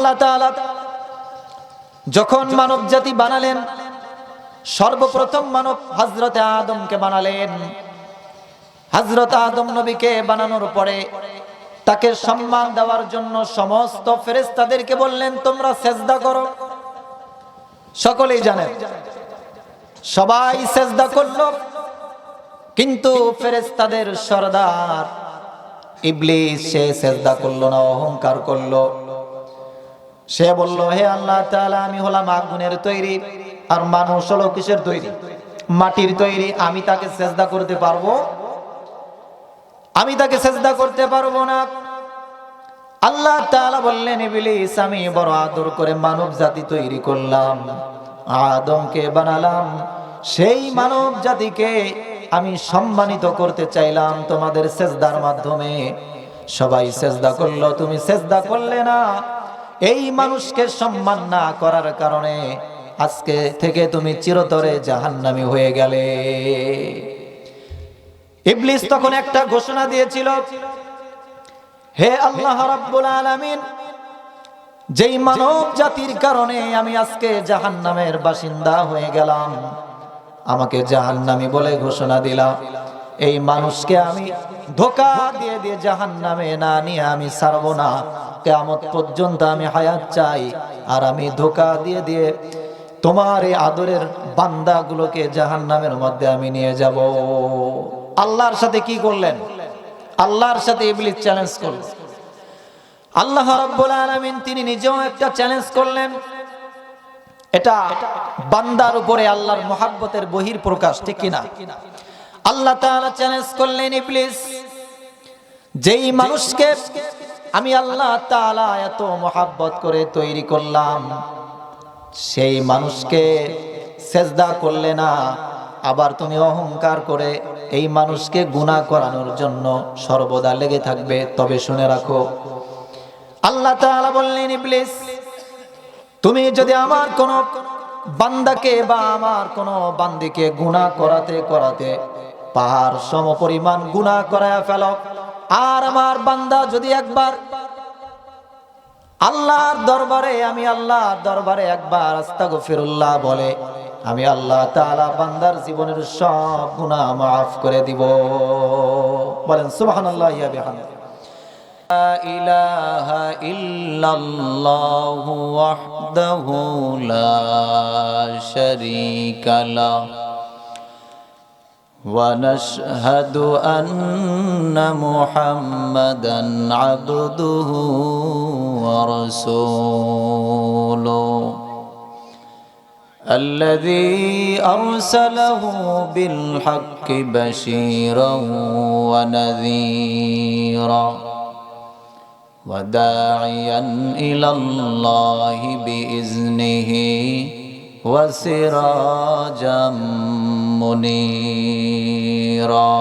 আল্লাহ তাআলা যখন মানব জাতি বানালেন, সর্বপ্রথম মানব হযরত আদমকে বানালেন। হযরত আদম নবীকে বানানোর পরে তাকে সম্মান দেওয়ার জন্য সমস্ত ফেরেশতাদেরকে বললেন, তোমরা সেজদা করো। সকলেই জানেন, সবাই সেজদা করলো, কিন্তু ফেরেশতাদের সরদার ইবলিস সে সেজদা করলো না, অহংকার করলো। সে বলল, হে আল্লাহ তাআলা, আমি হলাম আগুনের তৈরি আর মানুষ হলো কিসের তৈরি? মাটির তৈরি। আমি তাকে সেজদা করতে পারবো? আমি তাকে সেজদা করতে পারবো না। আল্লাহ তাআলা বললেন, ইবলিস, আমি বড় আদর করে মানব জাতি তৈরি করলাম, আদমকে বানালাম, সেই মানব জাতিকে আমি সম্মানিত করতে চাইলাম তোমাদের সেজদার মাধ্যমে। সবাই সেজদা করলো, তুমি সেজদা করলে না। এই মানুষকে সম্মান না করার কারণে আজকে থেকে তুমি চিরতরে জাহান্নামী হয়ে গেলে। ইবলিস তখন একটা ঘোষণা দিয়েছিল, হে আল্লাহ রাব্বুল আলামিন, যেই মানব জাতির কারণে আমি আজকে জাহান্নামের বাসিন্দা হয়ে গেলাম, আমাকে জাহান্নামী বলে ঘোষণা দিলাম, এই মানুষকে আমি ধোঁকা দিয়ে দিয়ে জাহান্নামে না নিয়ে আমি ছাড়বো না। কিয়ামত পর্যন্ত আমি হায়াত চাই, আর আমি ধোঁকা দিয়ে দিয়ে তোমার এই আদরের বান্দাগুলোকে জাহান্নামের মধ্যে আমি নিয়ে যাব। আল্লাহর সাথে কি করলেন? আল্লাহর সাথে ইবলিস চ্যালেঞ্জ করলেন। আল্লাহ রাব্বুল আলামিন তিনি নিজেও একটা চ্যালেঞ্জ করলেন। এটা বান্দার উপরে আল্লাহর মহব্বতের বহির প্রকাশ, ঠিক কিনা? আল্লাহ তাআলা চ্যালেঞ্জ করলেন, ইবলিস, যেই মানুষকে আমি আল্লাহ তাআলা এত মহব্বত করে তৈরি করলাম, সেই মানুষকে সেজদা করলে না, আবার তুমি অহংকার করে এই মানুষকে গুনাহ করানোর জন্য সর্বদা লেগে থাকবে। তবে শুনে রাখো, আল্লাহ তাআলা বললেন, ইবলিস, তুমি যদি আমার কোন বান্দাকে বা আমার কোন বান্দিকে গুনাহ করাতে করাতে পাহাড় সমপরিমাণ গুনাহ করায়া ফেলো, আর আমার বান্দা যদি একবার আল্লাহর দরবারে, আমি আল্লাহর দরবারে একবার আস্তাগফিরুল্লাহ বলে, আমি আল্লাহ তাআলা বান্দার জীবনের সব গুনাহ মাফ করে দিব। বলেন সুবহানাল্লাহ ওয়া বিহামদিহি। লা ইলাহা ইল্লাল্লাহু ওয়াহদাহু লা শারীকা লাহু ওয়া নাশহাদু আন্না মুহাম্মাদান আবদুহু ওয়া রাসূলুহু الذي أرسله بالحق بشيرا ونذيرا وداعيا إلى الله بإذنه وسراجا منيرا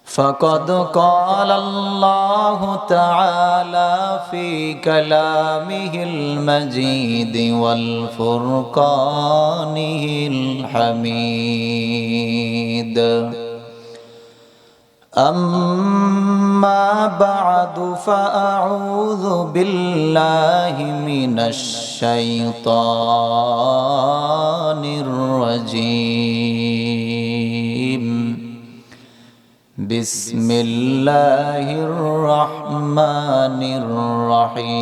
فقد قال الله تعالى في كلامه المجيد والفرقانه الحميد أما بعد فأعوذ بالله من الشيطان الرجيم بسم الله الرحمن الرحيم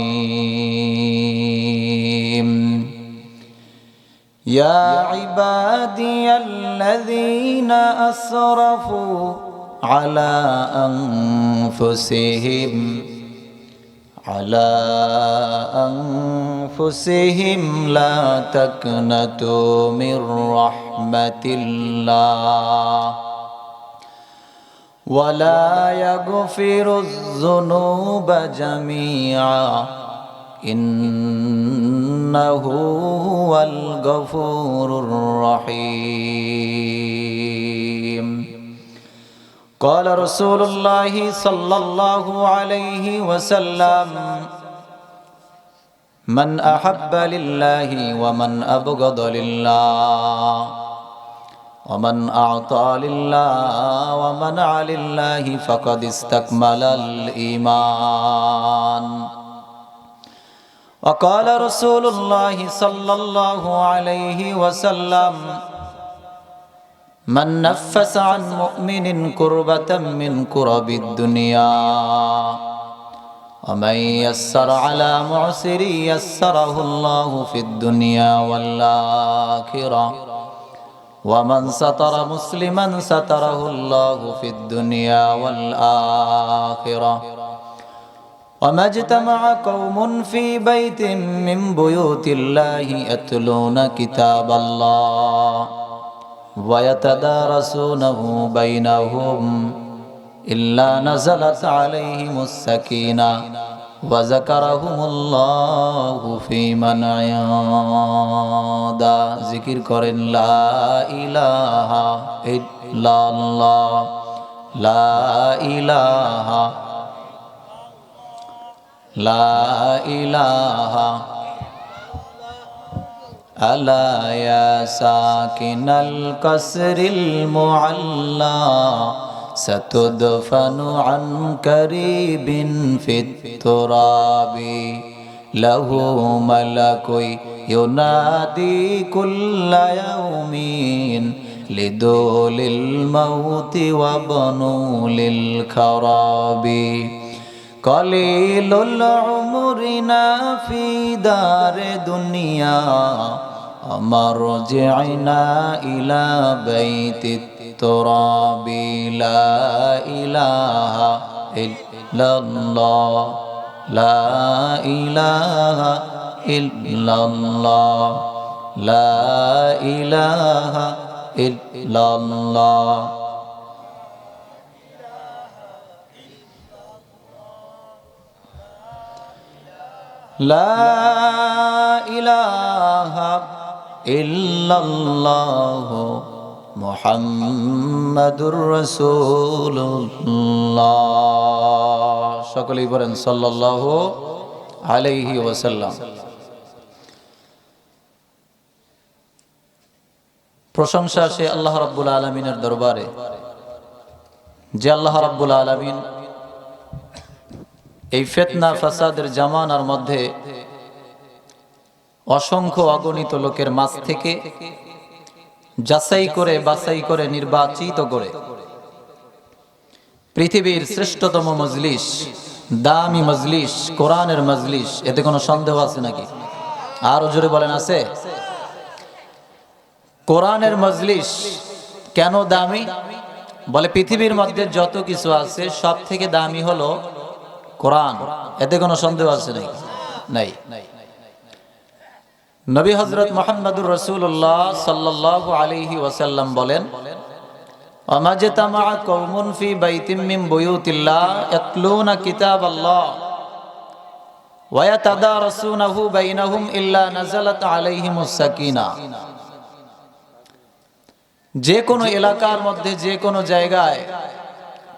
يا عبادي الذين أسرفوا على أنفسهم لا تقنطوا من رحمة الله ولا يغفر الذنوب جميعا إنه هو الغفور الرحيم قال رسول الله صلى الله عليه وسلم من أحب لله ومن أبغض لله ومن أعطى لله ومنع لله فقد استكمل الإيمان وقال رسول الله صلى الله عليه وسلم من نفس عن مؤمن كربة من كرب الدنيا ومن يسر على معسر يسره الله في الدنيا والآخرة ومن ستر مسلما ستره الله في الدنيا والآخرة وما اجتمع قوم في بيت من بيوت الله يتلون كتاب الله ويتدارسونه بينهم إلا نزلت عليهم السكينة وذكرهم الله في من عنده ذكر করেন لا إله إلا الله لا إله لا إله ألا يا ساكن القصر المعلى ستدفن عن قريب في التراب له ملك ينادي كل يوم لدول الموت وبنو للخراب قليل العمرنا في دار دنيا مرجعنا إلى بيت التراب لا إله إلا الله لا إله إلا الله لا إله إلا الله لا إله إلا الله মুহাম্মাদুর রাসূলুল্লাহ সকলেই বলেন সাল্লাল্লাহু আলাইহি ওয়াসাল্লাম। প্রশংসা সে আল্লাহ রাব্বুল আলামিনের দরবারে যে আল্লাহ রাব্বুল আলামিন এই ফিতনা ফাসাদের জামানার মধ্যে অসংখ্য অগণিত লোকের মাঝ থেকে যাচাই করে বাছাই করে নির্বাচিত করে পৃথিবীর শ্রেষ্ঠতম মজলিস, দামি মজলিস, কোরআনের মজলিস, এতে কোনো সন্দেহ আছে নাকি? আরো জোরে বলেন আছে? কোরআনের মজলিস কেন দামি? বলে পৃথিবীর মধ্যে যত কিছু আছে সব থেকে দামি হলো কোরআন। এতে কোনো সন্দেহ আছে নাকি? নাই। নবী হযরত মুহাম্মদুর রাসূলুল্লাহ সাল্লাল্লাহু আলাইহি ওয়াসাল্লাম বলেন, আমাজতামা কওমুন ফি বাইতিম মিন বুয়ুতিল্লাহ ইয়াতলুনা কিতাবাল্লাহ ওয়া ইয়াতাদারাসুনাহু বাইনাহুম ইল্লা নাযালাত আলাইহিমুস সাকিনা। যে কোনো এলাকার মধ্যে যে কোনো জায়গায়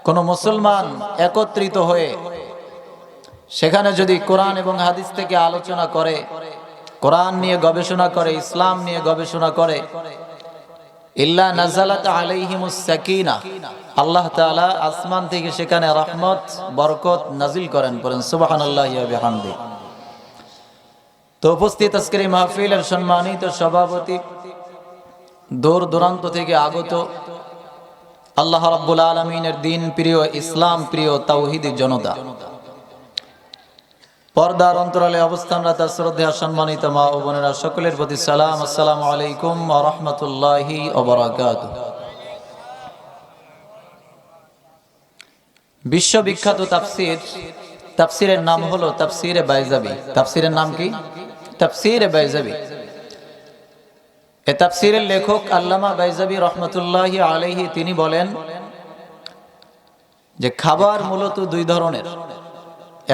কোনো মুসলমান একত্রিত হয়ে সেখানে যদি কোরআন এবং হাদিস থেকে আলোচনা করে, কোরআন নিয়ে গবেষণা করে, ইসলাম নিয়ে গবেষণা করে, ইল্লা নাযালাত আলাইহিমুস সাকিনা, আল্লাহ তাআলা আসমান থেকে সেখানে রহমত বরকত নাজিল করেন। পড়েন সুবহানাল্লাহি ওয়া বিহামদি। তো উপস্থিত আজকের এই মাহফিলের সম্মানিত সভাপতি, দূর দূরান্ত থেকে আগত আল্লাহ রাব্বুল আলামিনের দ্বীন প্রিয়, ইসলাম প্রিয় তাওহীদি জনতা, পর্দার অন্তরালে অবস্থানরত শ্রদ্ধেয় সম্মানিত মা ও বোনেরা, সকলের প্রতি সালাম, আসসালামু আলাইকুম ওয়া রাহমাতুল্লাহি ওয়া বারাকাতুহু। বিশ্ববিখ্যাত তাফসীরের নাম হলো তাফসীরে বাইজাবি। তাফসীরের নাম কি? তাফসীরে বাইজাবি। এই তাফসীরের লেখক আল্লামা বাইজাবি রহমাতুল্লাহি আলাইহি তিনি বলেন যে খাবার মূলত দুই ধরনের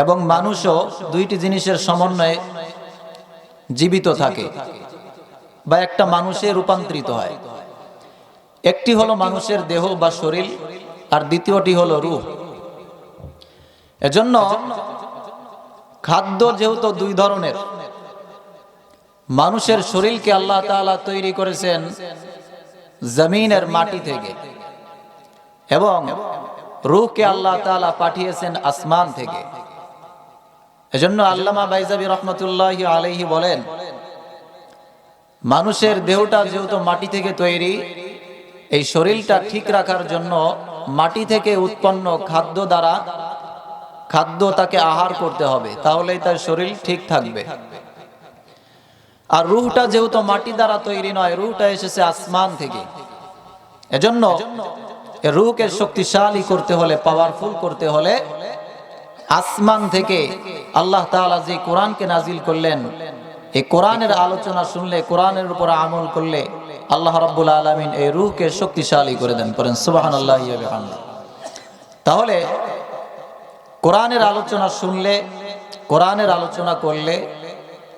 এবং মানুষও দুইটি জিনিসের সমন্বয়ে জীবিত থাকে বা একটা মানুষে রূপান্তরিত হয়। একটি হলো মানুষের দেহ বা শরীর, আর দ্বিতীয়টি হলো রূহ। এজন্য খাদ্য যেহেতু দুই ধরনের, মানুষের শরীরকে আল্লাহ তাআলা তৈরি করেছেন জমিনের মাটি থেকে এবং রূহকে আল্লাহ তাআলা পাঠিয়েছেন আসমান থেকে। এজন্য আল্লামা বাইজাবি রহমতুল্লাহি আলাইহি বলেন, মানুষের দেহটা যেহেতু মাটি থেকে তৈরি, এই শরীরটা ঠিক রাখার জন্য মাটি থেকে উৎপন্ন খাদ্য দ্বারা খাদ্য তাকে আহার করতে হবে, তাহলেই তার শরীর ঠিক থাকবে। আর রূহটা যেহেতু মাটি দ্বারা তৈরি নয়, রূহটা এসেছে আসমান থেকে। এজন্য রূহকে শক্তিশালী করতে হলে, পাওয়ারফুল করতে হলে আসমান থেকে আল্লাহ তাআলা যে কোরআনকে নাজিল করলেন, এই কোরআনের আলোচনা শুনলে, কোরআনের উপর আমল করলে আল্লাহ রাব্বুল আলামিন এই রূহকে শক্তিশালী করে দেন। করেন সুবহানাল্লাহি ওয়া বিহামদিহি। তাহলে কোরআনের আলোচনা শুনলে, কোরআনের আলোচনা করলে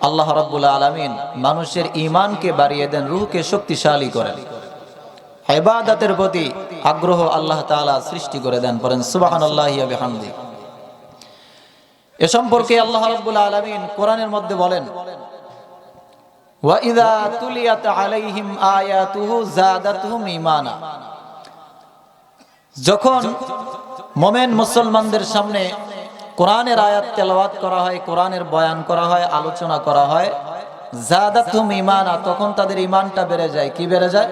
আল্লাহ রাব্বুল আলামিন মানুষের ঈমানকে বাড়িয়ে দেন, রূহকে শক্তিশালী করেন, ইবাদতের প্রতি আগ্রহ আল্লাহ তাআলা সৃষ্টি করে দেন। পড়েন সুবহানাল্লাহি ওয়া বিহামদিহি। এ সম্পর্কে আল্লাহ রাব্বুল আলামিন কোরআনের মধ্যে বলেন, ওয়া ইযা তুলিয়াত আলাইহিম আয়াতুহু যাদাতুহুম ঈমানা। যখন মুমিন মুসলমানদের সামনে কোরআনের আয়াত তেলাওয়াত করা হয়, কোরআনের বয়ান করা হয়, আলোচনা করা হয়, যাদাতুহুম ঈমানা, তখন তাদের ঈমানটা বেড়ে যায়। কি বেড়ে যায়?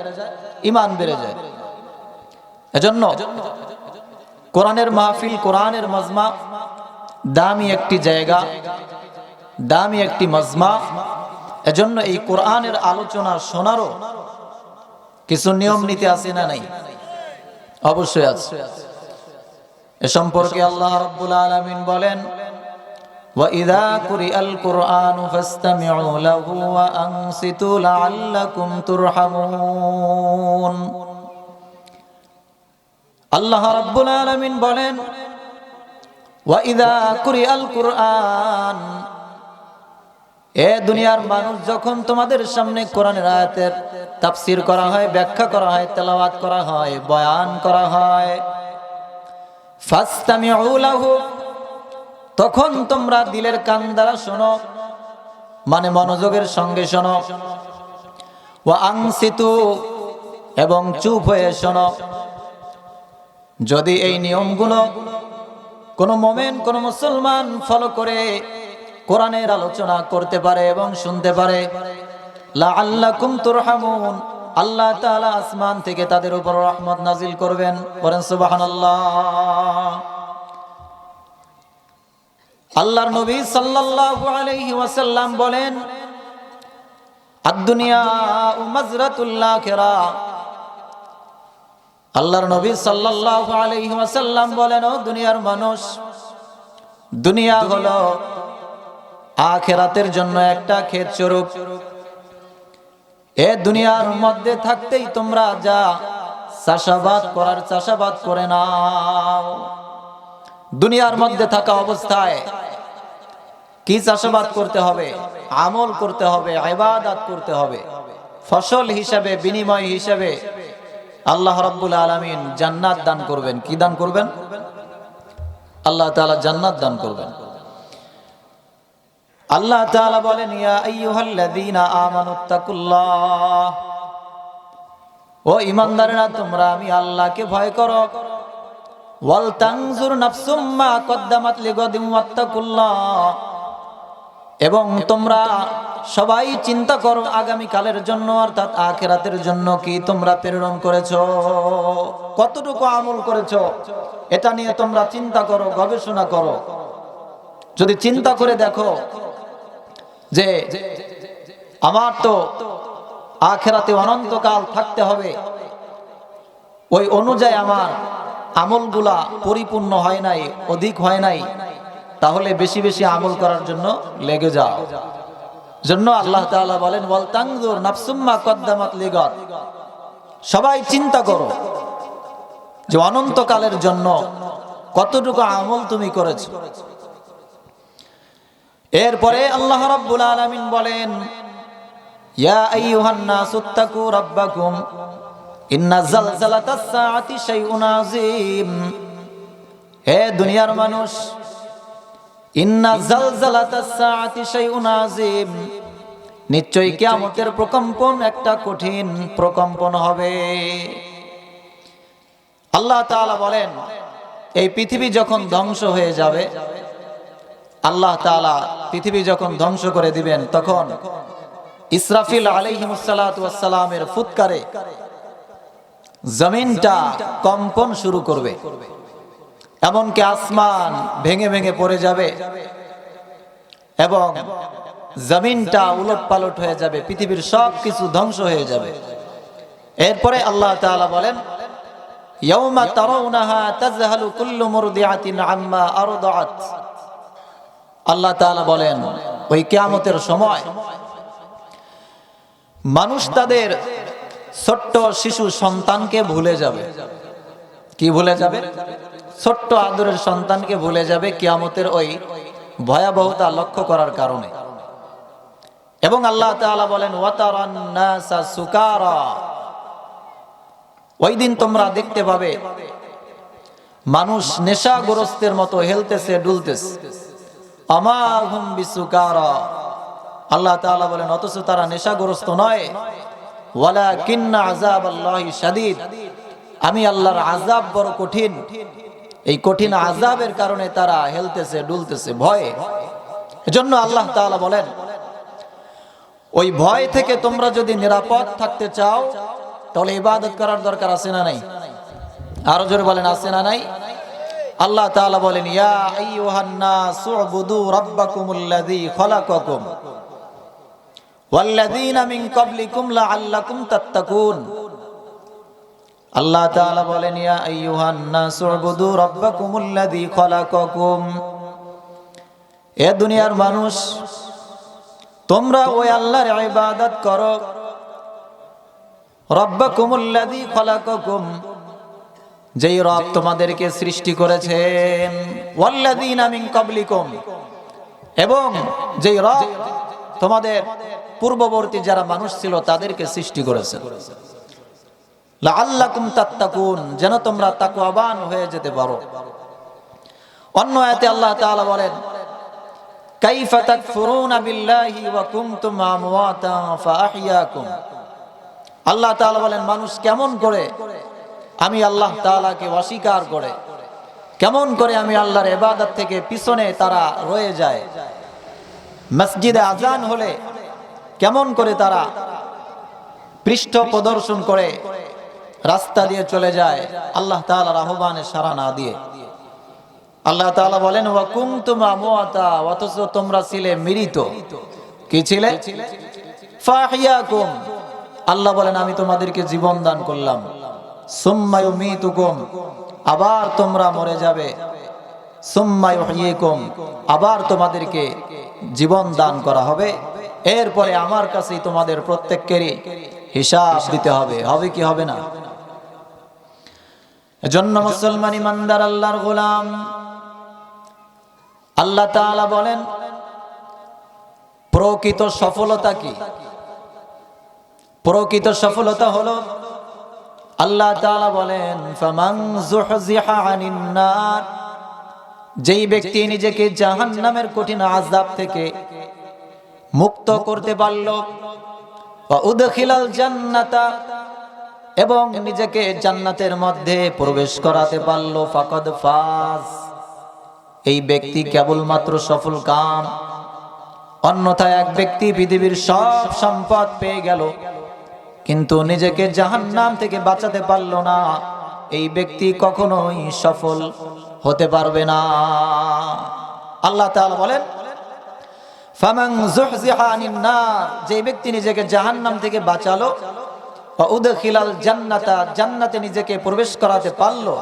ঈমান বেড়ে যায়। এজন্য কোরআনের মাহফিল, কোরআনের মাজমা দামি একটি জায়গা, দামি একটি মাজমা। এজন্য এই কোরআনের আলোচনা শোনারও কিছু নিয়ম নীতি আছে না নাই? অবশ্যই আছে। এ সম্পর্কে আল্লাহ রাব্বুল আলামিন বলেন, ওয়া ইযা কুরিআল কুরআনু ফাসতামিউ লাহু ওয়া আনসিতু লাআল্লাকুম তুরহামুন। আল্লাহ রাব্বুল আলামিন বলেন, ওয়া ইযা কুরিআল কুরআন, এ দুনিয়ার মানুষ, যখন তোমাদের সামনে কোরআনের আয়াতের তাফসীর করা হয়, ব্যাখ্যা করা হয়, তেলাওয়াত করা হয়, বয়ান করা হয়, ফাসতামিউ লাহু, তখন তোমরা দিলের কান দ্বারা শোনো, মানে মনোযোগের সঙ্গে শোনো, ওয়া আনসিতু, এবং চুপ হয়ে শোনো। যদি এই নিয়মগুলো কোন মুমিন, কোন মুসলমান ফলো করে কোরআনের আলোচনা করতে পারে এবং শুনতে পারে, লাআল্লাকুম তুরহামুন, আল্লাহ তাআলা আসমান থেকে তাদের উপর রহমত নাজিল করবেন। বলেন সুবহানাল্লাহ। আল্লাহর নবী সাল্লাল্লাহু আলাইহি ওয়াসাল্লাম বলেন, আদ-দুনিয়া মাজরাতুল আখিরাহ। আল্লাহর নবী সাল্লাল্লাহু আলাইহি ওয়াসাল্লাম বলেন, ও দুনিয়ার মানুষ, দুনিয়া হলো আখিরাতের জন্য একটা ক্ষেত স্বরূপ। এ দুনিয়ার মধ্যে থাকতেই তোমরা যা চাষাবাদ করার চাষাবাদ করে নাও। দুনিয়ার মধ্যে থাকা অবস্থায় কি চাষাবাদ করতে হবে? আমল করতে হবে, ইবাদত করতে হবে। ফসল হিসাবে, বিনিময় হিসাবে আল্লাহ রাব্বুল আলামিন জান্নাত দান করবেন। কি দান করবেন? আল্লাহ তাআলা জান্নাত দান করবেন। আল্লাহ তাআলা বলেন, ইয়া আইয়ুহাল্লাযীনা আমানুত্তাকুল্লাহ, ও ঈমানদাররা, তোমরা আমি আল্লাহকে ভয় করো। ওয়াল তানজুর নাফসুম মা কদ্দামাত লিগাদিন ওয়াত্তাকুল্লাহ, এবং তোমরা সবাই চিন্তা করো আগামী কালের জন্য, অর্থাৎ আখিরাতের জন্য কি তোমরা প্রেরণ করেছো, কতটুকু আমল করেছো, এটা নিয়ে তোমরা চিন্তা করো, গবেষণা করো। যদি চিন্তা করে দেখো যে আমার তো আখিরাতে অনন্তকাল থাকতে হবে, ওই অনুযায়ী আমার আমলগুলা পরিপূর্ণ হয় নাই, অধিক হয় নাই, তাহলে বেশি বেশি আমল করার জন্য লেগে যাও। জন্য আল্লাহ তাআলা বলেন, ওয়াল তানজুর নাফসুম মা কদ্দামাত লিগাদ, সবাই চিন্তা করো যে অনন্তকালের জন্য কতটুকু আমল তুমি করেছো। এরপরে আল্লাহ রাব্বুল আলামিন বলেন, ইয়া আইয়ুহান নাসুত্তাকু রাব্বাকুম ইন্না যালজালাতাস সাআতি শাইউন আযীম। হে দুনিয়ার মানুষ, ইন্না যালজালাতাস সাআতি শাইউন আযীম, নিশ্চয়ই কিয়ামতের প্রকম্পন একটা কঠিন প্রকম্পন হবে। আল্লাহ তাআলা বলেন, এই পৃথিবী যখন ধ্বংস হয়ে যাবে, আল্লাহ তাআলা পৃথিবী যখন ধ্বংস করে দিবেন, তখন ইসরাফিল আলাইহিমুসসালাতু ওয়াসসালামের ফুৎকারে জমিনটা কম্পন শুরু করবে, এমনকি আসমান ভেঙে ভেঙে পড়ে যাবে এবং জমিনটা উলটপালট হয়ে যাবে, পৃথিবীর সব কিছু ধ্বংস হয়ে যাবে। এরপরে আল্লাহ তাআলা বলেন, ইয়াউমা তারাউনাহা তাযহালু কুল্লু মুরদিআতিন আম্মা আরদাআত। আল্লাহ তাআলা বলেন, ওই কিয়ামতের সময় মানুষ তাদের ছোট্ট শিশু সন্তানকে ভুলে যাবে। কি ভুলে যাবে? ছোট্ট আদরের সন্তানকে ভুলে যাবে কিয়ামতের ওই ভয়াবহতা লক্ষ্য করার কারণে। এবং আল্লাহ তাআলা বলেন, ওয়াতারান নাসা সুকারা। ওই দিন তোমরা দেখতে পাবে মানুষ নেশাগ্রস্তের মতো হেলতেছে দুলতেছে। আমা হুম বিসুকারা। আল্লাহ তাআলা বলেন, অথচ তারা নেশাগ্রস্ত নয়। ওয়ালাকিন্না আযাবাল্লাহি শাদীদ। আমি আল্লাহর আযাব বড় কঠিন। এই কঠিন আযাবের কারণে তারা হেলতেছে দুলতেছে ভয়ে। এজন্য আল্লাহ তাআলা বলেন, ওই ভয় থেকে তোমরা যদি নিরাপদ থাকতে চাও তাহলে ইবাদত করার দরকার আছে না নাই? আরো জোরে বলেন, আছে না নাই? আল্লাহ তাআলা বলেন, ইয়া আইয়ুহান নাস উবুদু রাব্বাকুমুল্লাযী খালাকাকুম ওয়াল্লাযীনা মিন ক্বাবলিকুম লাআল্লাকুম তাত্তাকুন। আল্লাহ তাআলা বলেন, ইয়া আইয়ুহান নাস উবুদু রাব্বাকুমুল্লাযী খালাকাকুম। এ দুনিয়ার মানুষ, তোমরা ওই আল্লাহর ইবাদত করো, রাব্বাকুমুল্লাযী খালাকাকুম, যেই রব তোমাদেরকে সৃষ্টি করেছেন, ওয়াল্লাযীনা মিন ক্বাবলিকুম, এবং যেই রব তোমাদের পূর্ববর্তী যারা মানুষ ছিল তাদেরকে সৃষ্টি করেছেন, লাআল্লাকুম তাত্তাকুন, যেন তোমরা তাকওয়াবান হয়ে যেতে পারো। অন্য আয়াতে আল্লাহ তাআলা বলেন, কাইফা তাকফুরুনা বিল্লাহি ওয়া কুনতুম আমওয়াতা ফাআহইয়াকুম। আল্লাহ তাআলা বলেন, মানুষ কেমন করে আমি আল্লাহ তাআলাকে অস্বীকার করে, কেমন করে আমি আল্লাহর ইবাদত থেকে পিছনে তারা রয়ে যায়। মসজিদে আজান হলে কেমন করে তারা পৃষ্ঠ প্রদর্শন করে রাস্তা দিয়ে চলে যায় আল্লাহ তাআলার আহ্বানে সাড়া না দিয়ে। আল্লাহ তাআলা বলেন, ওয়া কুনতুম আমওয়াতা, অথচ তোমরা ছিলে মৃত। কি ছিলে? ফাহিয়াকুম। আল্লাহ বলেন, আমি তোমাদেরকে জীবন দান করলাম। সুম্মা ইউমীতুকুম, আবার তোমরা মরে যাবে। সুম্মা ইউহয়িকুম, আবার তোমাদেরকে জীবন দান করা হবে। এরপরে আমার কাছেই তোমাদের প্রত্যেককেরই হিসাব দিতে হবে। হবে কি হবে না? এজন্য মুসলমান ইমানদার আল্লাহর গোলাম, আল্লাহ তাআলা বলেন, প্রকৃত সফলতা কি? প্রকৃত সফলতা হলো, আল্লাহ তাআলা বলেন, ফামান যুহজিহা আনিন নার, যেই ব্যক্তি নিজেকে জাহান্নামের কঠিন আযাব থেকে মুক্ত করতে পারল, ওয়া উদখিলাল জান্নাতা, এবং নিজেকে জান্নাতের মধ্যে প্রবেশ করাতে পারল, ফাকাদ ফাজ, এই ব্যক্তি কেবলমাত্র সফল কাম। অন্যথায় এক ব্যক্তি পৃথিবীর সব সম্পদ পেয়ে গেল কিন্তু নিজেকে জাহান্নাম থেকে বাঁচাতে পারল না, এই ব্যক্তি কখনোই সফল হতে পারবে না। আল্লাহ তাআলা বলেন, ফামান যুহজিহা আনিন নার, যে ব্যক্তি নিজেকে জাহান্নাম থেকে বাঁচালো, ওয়া উদখিলাল জান্নাতা, জান্নাতে নিজেকে প্রবেশ করাতে পারলো,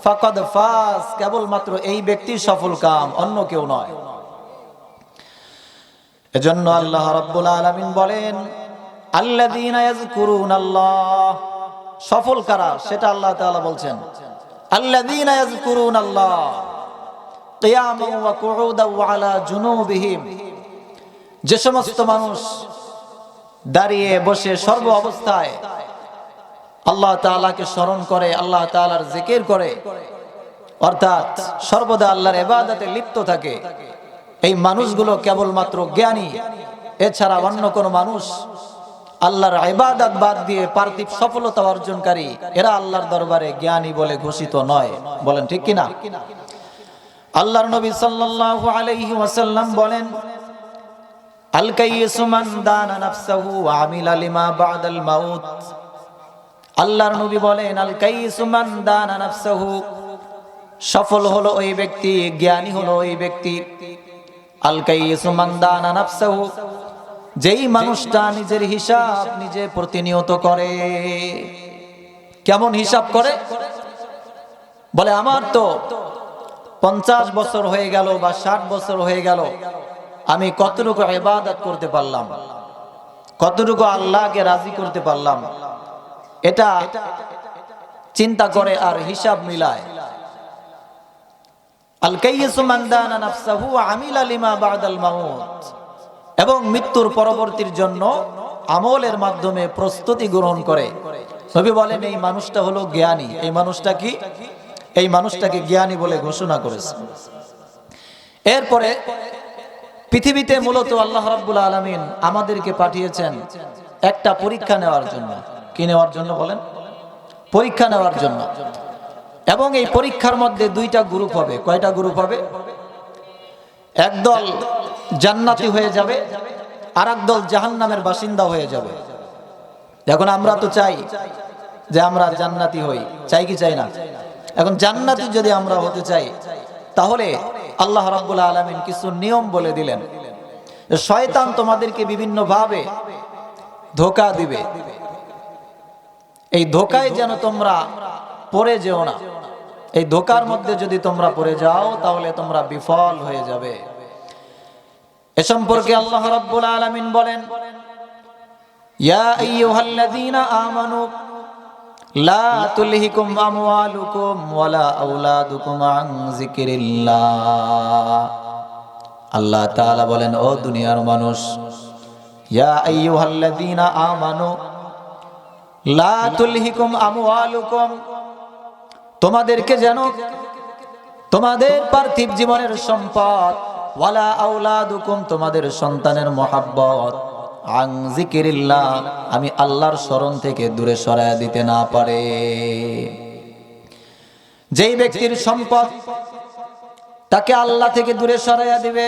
ফাকাদ ফাজ, কেবলমাত্র এই ব্যক্তি সফল কাম, অন্য কেউ নয়। এজন্য আল্লাহ রাব্বুল আলামিন বলেন, আল্লাযীনা ইয়াযকুরুনাল্লাহ, সফল কারা সেটা আল্লাহ তাআলা বলছেন। আল্লাযীনা ইয়াযকুরুনাল্লাহ কিয়ামান ওয়া কুউদান ওয়া আলা জুনুবিহিম, যে সমস্ত মানুষ দাঁড়িয়ে বসে সর্ব অবস্থায় আল্লাহ তাআলাকে স্মরণ করে, আল্লাহ তাআলার জিকির করে, অর্থাৎ সর্বদা আল্লাহর ইবাদতে লিপ্ত থাকে, এই মানুষগুলো কেবলমাত্র জ্ঞানী। এছাড়া অন্য কোন মানুষ আল্লাহর ইবাদত বাদ দিয়ে পার্থিব সফলতা অর্জনকারী, এরা আল্লাহর দরবারে জ্ঞানী বলে ঘোষিত নয়। বলেন ঠিক কিনা? আল্লাহর নবী সাল্লাল্লাহু আলাইহি ওয়াসাল্লাম বলেন, আল কাইয়িসু মান দানা নাফসাহু ওয়া আমিলা লিমা বা'দাল মাউত। আল্লাহর নবী বলেন, আল কাইয়িসু মান দানা নাফসাহু, সফল হলো ওই ব্যক্তি, জ্ঞানী হলো ওই ব্যক্তি। আল কাইয়িসু মান দানা নাফসাহু, যেই মানুষটা নিজের হিসাব নিজে প্রতিনিয়ত করে। কেমন হিসাব করে? বলে আমার তো 50 বছর হয়ে গেল বা 60 বছর হয়ে গেল, আমি কতটুকু ইবাদত করতে পারলাম, কতটুকু আল্লাহকে রাজি করতে পারলাম, এটা চিন্তা করে আর হিসাব মিলায়। আল কাইয়িসু মান দানা নাফসাহু ওয়া আমিলা লিমা বা'দাল মাউত, এবং মৃত্যুর পরবর্তীর জন্য আমলের মাধ্যমে প্রস্তুতি গ্রহণ করে। নবী বলেন এই মানুষটা হলো জ্ঞানী। এই মানুষটা কি? এই মানুষটাকে জ্ঞানী বলে ঘোষণা করেছে। এরপরে পৃথিবীতে মূলত আল্লাহ রাব্বুল আলামিন আমাদেরকে পাঠিয়েছেন একটা পরীক্ষা নেওয়ার জন্য। কি নেওয়ার জন্য বলেন? পরীক্ষা নেওয়ার জন্য। এবং এই পরীক্ষার মধ্যে দুইটা গ্রুপ হবে। কয়টা গ্রুপ হবে? একদল জান্নাতি হয়ে যাবে, আর একদল জাহান্নামের বাসিন্দা হয়ে যাবে। এখন আমরা তো চাই যে আমরা জান্নাতি হই, চাই কি চাই না? এখন জান্নাতি যদি আমরা হতে চাই, তাহলে আল্লাহ রাব্বুল আলামিন কিছু নিয়ম বলে দিলেন। শয়তান তোমাদেরকে বিভিন্ন ভাবে ধোঁকা দিবে, এই ধোঁকায় যেন তোমরা পড়ে যেও না। এই ধোঁকার মধ্যে যদি তোমরা পড়ে যাও, তাহলে তোমরা বিফল হয়ে যাবে। এ সম্পর্কে আল্লাহ রাব্বুল আলামিন বলেন, ইয়া আইয়ুহাল্লাযীনা আমানু লা তুলহিকুম আমওয়ালুকুম ওয়ালা আওলাদুকুম আন যিকরিল্লাহ। আল্লাহ তাআলা বলেন, ও দুনিয়ার মানুষ, ইয়া আইয়ুহাল্লাযীনা আমানু লা তুলহিকুম আমওয়ালুকুম, তোমাদেরকে যেন তোমাদের পার্থিব জীবনের সম্পদ, ওয়ালা আওলাদুকুম, তোমাদের সন্তানের মহব্বত, আন যিকরিল্লাহ, আমি আল্লাহর স্মরণ থেকে দূরে সরায়া দিতে না পারে। যেই ব্যক্তির সম্পদ তাকে আল্লাহ থেকে দূরে সরায়া দিবে,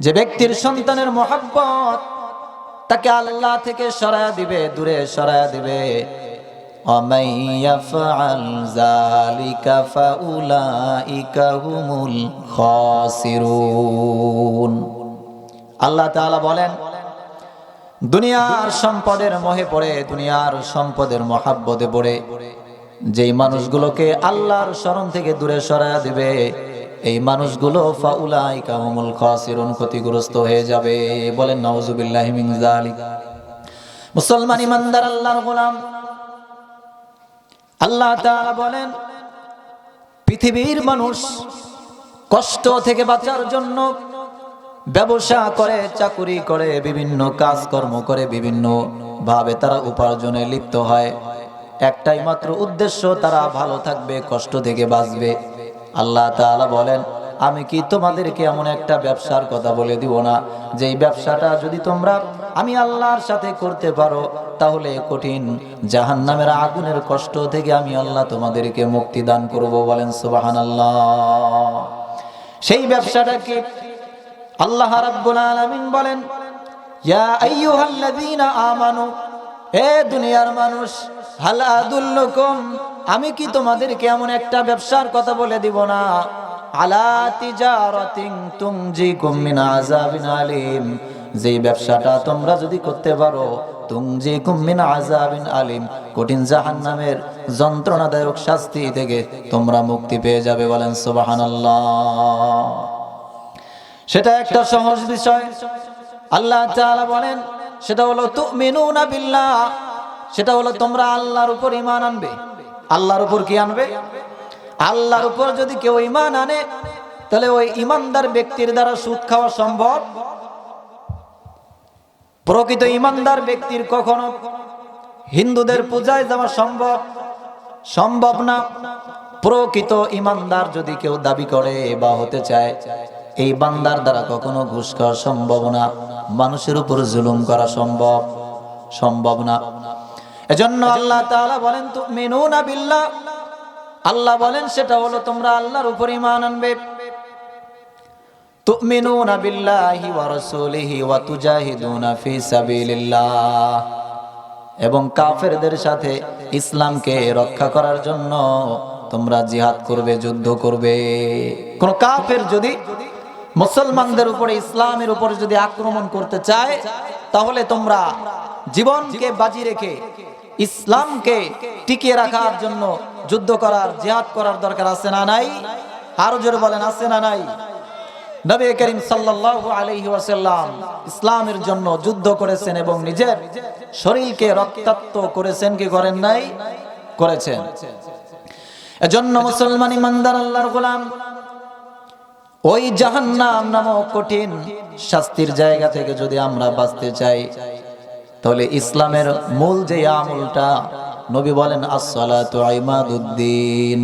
যে ব্যক্তির সন্তানের মহব্বত তাকে আল্লাহ থেকে সরায়া দিবে, দূরে সরায়া দিবে, وَمَن يَفْعَلْ ذَلِكَ فَأُولَئِكَ هُمُ الْخَاسِرُونَ। আল্লাহ তাআলা বলেন, দুনিয়ার সম্পদের মোহে পড়ে, দুনিয়ার সম্পদের মহাব্বতে পড়ে যেই মানুষগুলোকে আল্লাহর স্মরণ থেকে দূরে সরায়া দিবে, এই মানুষগুলো ফাউলাইকা হুমুল খাসিরুন, ক্ষতিগ্রস্ত হয়ে যাবে। বলেন নাউযুবিল্লাহি মিন যালিক। মুসলমান ইমানদার আল্লাহর গোলাম, আল্লাহ তাআলা বলেন, পৃথিবীর মানুষ কষ্ট থেকে বাঁচার জন্য ব্যবসা করে, চাকুরি করে, বিভিন্ন কাজকর্ম করে, বিভিন্ন ভাবে তারা উপার্জনে লিপ্ত হয়। একটাই মাত্র উদ্দেশ্য, তারা ভালো থাকবে, কষ্ট থেকে বাঁচবে। আল্লাহ তাআলা বলেন, আমি কি তোমাদেরকে এমন একটা ব্যবসার কথা বলে দিব না, যেই ব্যবসাটা যদি তোমরা আমি আল্লাহর সাথে করতে পারো, তাহলে কঠিন জাহান্নামের আগুনের কষ্ট থেকে আমি আল্লাহ তোমাদেরকে মুক্তি দান করব। বলেন সুবহানাল্লাহ। সেই ব্যবসাটা কি? আল্লাহ রাব্বুল আলামিন বলেন, ইয়া আইয়ুহাল্লাযীনা আমানু, হে দুনিয়ার মানুষ, হাল আদুল্লুকুম, আমি কি তোমাদেরকে এমন একটা ব্যবসার কথা বলে দিব না, আলা তিজারাতিন তুনজিকুম মিন আযাবিন আলিম, যেই ব্যবসাটা তোমরা যদি করতে পারো, তুনজিকুম মিন আযাবিন আলিম, কঠিন জাহান্নামের যন্ত্রণাদায়ক শাস্তি থেকে তোমরা মুক্তি পেয়ে যাবে। বলেন সুবহানাল্লাহ। সেটা একটা সহজ বিষয়। আল্লাহ তাআলা বলেন, সেটা হলো তুমিনুনা বিল্লাহ, সেটা হলো তোমরা আল্লাহর উপর ঈমান আনবে। আল্লাহর উপর কি আনবে? আল্লাহর উপর যদি কেউ ঈমান আনে, তাহলে ওই ঈমানদার ব্যক্তির দ্বারা সুদ খাওয়া সম্ভব? প্রকৃত ঈমানদার ব্যক্তির কখনো হিন্দুদের পূজায় যাওয়া সম্ভব? সম্ভব না। প্রকৃত ঈমানদার যদি কেউ দাবি করে বা হতে চায়, এই বান্দার দ্বারা কখনো ঘুষ খাওয়া সম্ভব না, মানুষের উপর জুলুম করা সম্ভব না। এজন্য আল্লাহ তাআলা বলেন, তুমিনুনা বিল্লাহ, আল্লাহ বলেন সেটা হলো তোমরা আল্লাহর উপর ঈমান আনবে, তুমিনুনা বিল্লাহি ওয়া রাসূলিহি ওয়া তুজাহিদুনা ফি সাবিলিল্লাহ, এবং কাফেরদের সাথে ইসলামকে রক্ষা করার জন্য তোমরা জিহাদ করবে, যুদ্ধ করবে। কোন কাফের যদি মুসলমানদের উপরে, ইসলামের উপরে যদি আক্রমণ করতে চায়, তাহলে তোমরা জীবনকে বাজি রেখে ইসলামকে টিকিয়ে রাখার জন্য যুদ্ধ করার, জিহাদ করার দরকার আছে না নাই? আরো জোরে বলেন, আছে না নাই? নবী করিম সাল্লাল্লাহু আলাইহি ওয়াসাল্লাম ইসলামের জন্য যুদ্ধ করেছেন এবং নিজের শরীরকে রক্তাক্ত করেছেন, কি করেন নাই? করেছেন। এজন্য মুসলমান ইমানদার আল্লাহর গোলাম ওই জাহান্নাম নামক কঠিন শাস্তির জায়গা থেকে যদি আমরা বাঁচতে চাই, তাহলে ইসলামের মূল যে আমলটা, নবী বলেন as-সালাতু ইমাদুদ্দিন,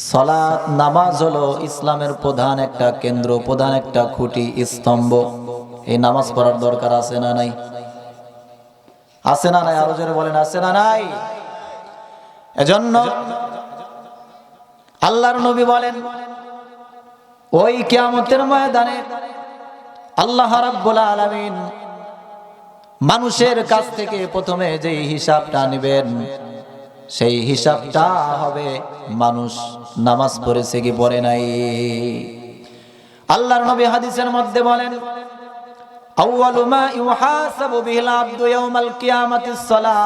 সালাত নামাজ হলো ইসলামের প্রধান একটা কেন্দ্র, প্রধান একটা খুঁটি, স্তম্ভ। এই নামাজ পড়ার দরকার আছে না নাই? আছে না নাই? আরো জোরে বলেন, আছে না নাই? এজন্য আল্লাহর নবী বলেন ওই কিয়ামতের ময়দানে আল্লাহ রাব্বুল আলামিন মানুষের কাছ থেকে প্রথমে যে হিসাবটা নেবেন, সেই হিসাবটা হবে মানুষ নামাজ পড়েছে কি পড়ে নাই। আল্লাহর নবী হাদিসের মধ্যে বলেন আউয়ালু মা ইউহাসাবু বিহিল আবদু ইয়াউমাল কিয়ামাতিস সালাহ,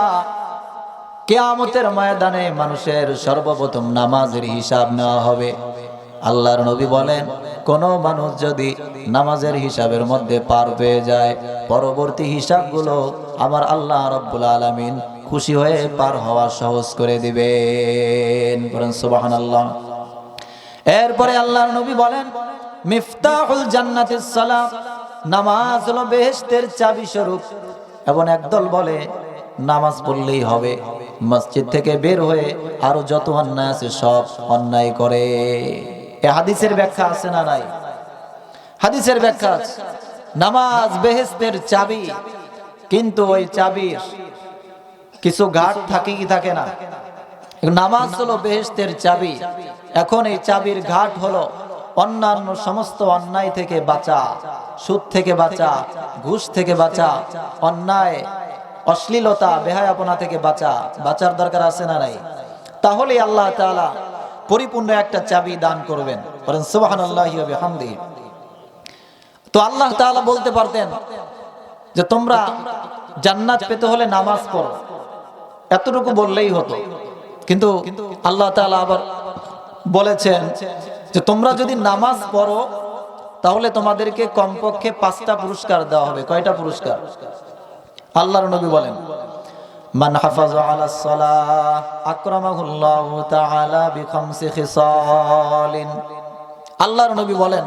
কিয়ামতের ময়দানে মানুষের সর্বপ্রথম নামাজের হিসাব নেওয়া হবে। আল্লাহর নবী বলেন কোন মানুষ যদি নামাজের হিসাবের মধ্যে পার পেয়ে যায়, পরবর্তী হিসাবগুলো আমার আল্লাহ রাব্বুল আলামিন খুশি হয়ে পার হওয়া সহজ করে দিবেন। বলেন সুবহানাল্লাহ। এরপরে আল্লাহর নবী বলেন মিফতাহুল জান্নাতিস সালাত, নামাজ হলো বেহেশতের চাবি স্বরূপ। এবং একদল বলে নামাজ পড়লেই হবে, মসজিদ থেকে বের হয়ে আরো যত অন্যায় আছে সব অন্যায় করে। এই হাদিসের ব্যাখ্যা আছে না নাই? হাদিসের ব্যাখ্যা আছে, নামাজ বেহেশতের চাবি, কিন্তু ওই চাবির কিছু ঘাট থাকে কি থাকে না? নামাজ হলো বেহেশতের চাবি, এখন এই চাবির ঘাট হলো অন্যান্য সমস্ত অন্যায় থেকে বাঁচা, সুদ থেকে বাঁচা, ঘুষ থেকে বাঁচা, অন্যায় অশ্লীলতা বেহায়াপনা থেকে বাঁচার দরকার আছে না নাই? তাহলে আল্লাহ তাআলা পরিপূর্ণ একটা চাবি দান করবেন। বলেন সুবহানাল্লাহি ওয়া বিহামদিহি। তো আল্লাহ তাআলা বলতে পারতেন যে তোমরা জান্নাত পেতে হলে নামাজ পড়ো, এতটুকু বললেই হতো। কিন্তু আল্লাহ তাআলা আবার বলেছেন যে তোমরা যদি নামাজ পড়ো তাহলে তোমাদেরকে কমপক্ষে 5টা পুরস্কার দেওয়া হবে। কয়টা পুরস্কার? আল্লাহর নবী বলেন মান হাফাযা আলাস সালাহ আকরামাহুল্লাহু তাআলা বিখামসি খিসালিন। আল্লাহর নবী বলেন